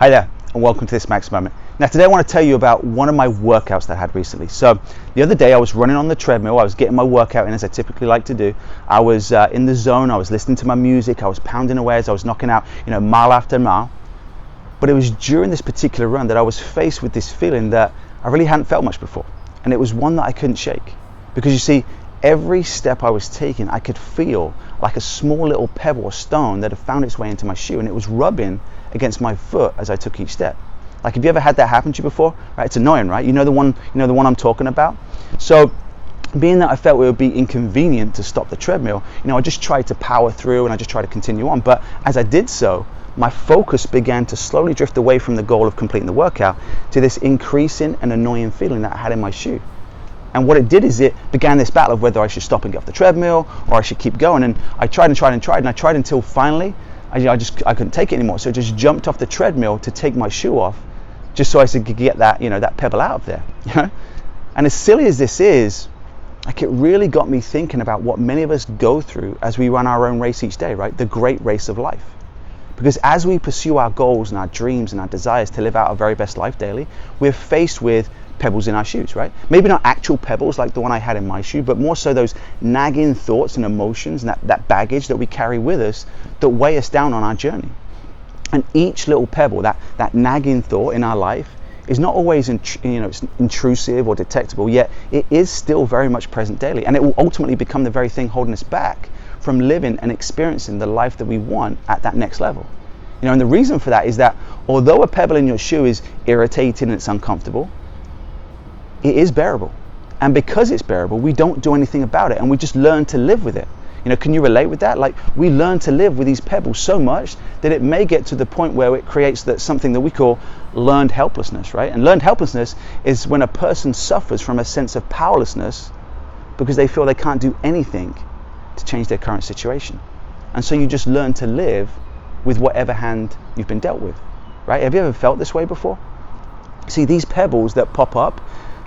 Hi there, and welcome to this Max Moment. Now today I want to tell you about one of my workouts that I had recently. So the other day I was running on the treadmill, I was getting my workout in as I typically like to do. I was in the zone, I was listening to my music, I was pounding away as I was knocking out, mile after mile. But it was during this particular run that I was faced with this feeling that I really hadn't felt much before. And it was one that I couldn't shake. Because you see, every step I was taking, I could feel like a small little pebble or stone that had found its way into my shoe, and it was rubbing against my foot as I took each step. Like, have you ever had that happen to you before? Right? It's annoying, right? You know the one I'm talking about. So, being that I felt it would be inconvenient to stop the treadmill, I just tried to power through and I just tried to continue on. But as I did so, my focus began to slowly drift away from the goal of completing the workout to this increasing and annoying feeling that I had in my shoe. And what it did is it began this battle of whether I should stop and get off the treadmill or I should keep going. And I tried and I tried until finally I couldn't take it anymore. So I just jumped off the treadmill to take my shoe off, just so I could get that that pebble out of there. And as silly as this is, like, it really got me thinking about what many of us go through as we run our own race each day, right? The great race of life. Because as we pursue our goals and our dreams and our desires to live out our very best life daily, we're faced with pebbles in our shoes, right? Maybe not actual pebbles like the one I had in my shoe, but more so those nagging thoughts and emotions and that baggage that we carry with us that weigh us down on our journey. And each little pebble, that nagging thought in our life, is not always it's intrusive or detectable, yet it is still very much present daily, and it will ultimately become the very thing holding us back from living and experiencing the life that we want at that next level. And the reason for that is that although a pebble in your shoe is irritating and it's uncomfortable, it is bearable. And because it's bearable, we don't do anything about it, and we just learn to live with it. Can you relate with that? Like, we learn to live with these pebbles so much that it may get to the point where it creates something that we call learned helplessness, right? And learned helplessness is when a person suffers from a sense of powerlessness because they feel they can't do anything to change their current situation. And so you just learn to live with whatever hand you've been dealt with, right? Have you ever felt this way before? See, these pebbles that pop up,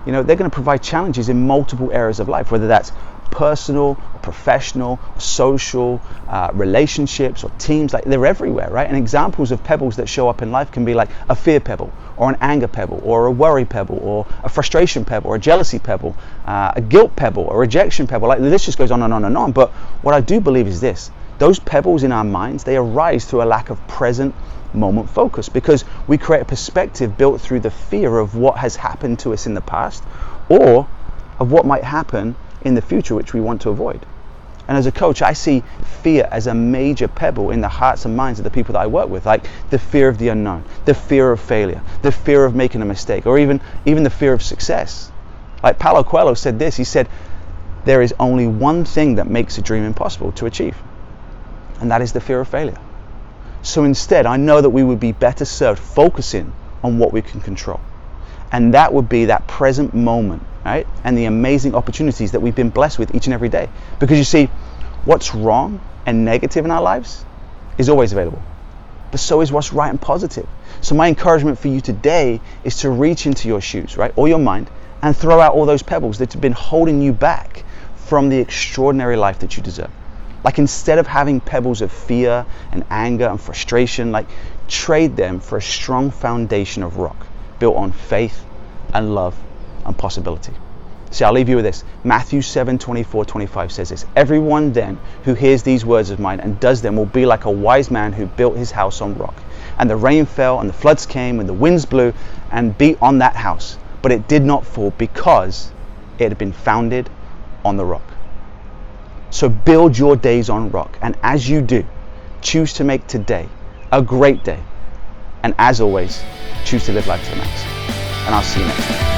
they're going to provide challenges in multiple areas of life, whether that's personal, or professional, or social, relationships, or teams. Like, they're everywhere, right? And examples of pebbles that show up in life can be like a fear pebble, or an anger pebble, or a worry pebble, or a frustration pebble, or a jealousy pebble, a guilt pebble, a rejection pebble. Like, this just goes on and on and on. But what I do believe is this: those pebbles in our minds, they arise through a lack of present moment focus, because we create a perspective built through the fear of what has happened to us in the past, or of what might happen in the future, which we want to avoid. And as a coach, I see fear as a major pebble in the hearts and minds of the people that I work with, like the fear of the unknown, the fear of failure, the fear of making a mistake, or even the fear of success. Like Paulo Coelho said this, he said, there is only one thing that makes a dream impossible to achieve, and that is the fear of failure. So instead, I know that we would be better served focusing on what we can control. And that would be that present moment, right? And the amazing opportunities that we've been blessed with each and every day. Because you see, what's wrong and negative in our lives is always available. But so is what's right and positive. So my encouragement for you today is to reach into your shoes, right? Or your mind, and throw out all those pebbles that have been holding you back from the extraordinary life that you deserve. Like, instead of having pebbles of fear and anger and frustration, like, trade them for a strong foundation of rock built on faith and love and possibility. See, I'll leave you with this. Matthew 7:24-25 says this: everyone then who hears these words of mine and does them will be like a wise man who built his house on rock. And the rain fell and the floods came and the winds blew and beat on that house, but it did not fall because it had been founded on the rock. So build your days on rock, and as you do, choose to make today a great day. And as always, choose to live life to the max. And I'll see you next time.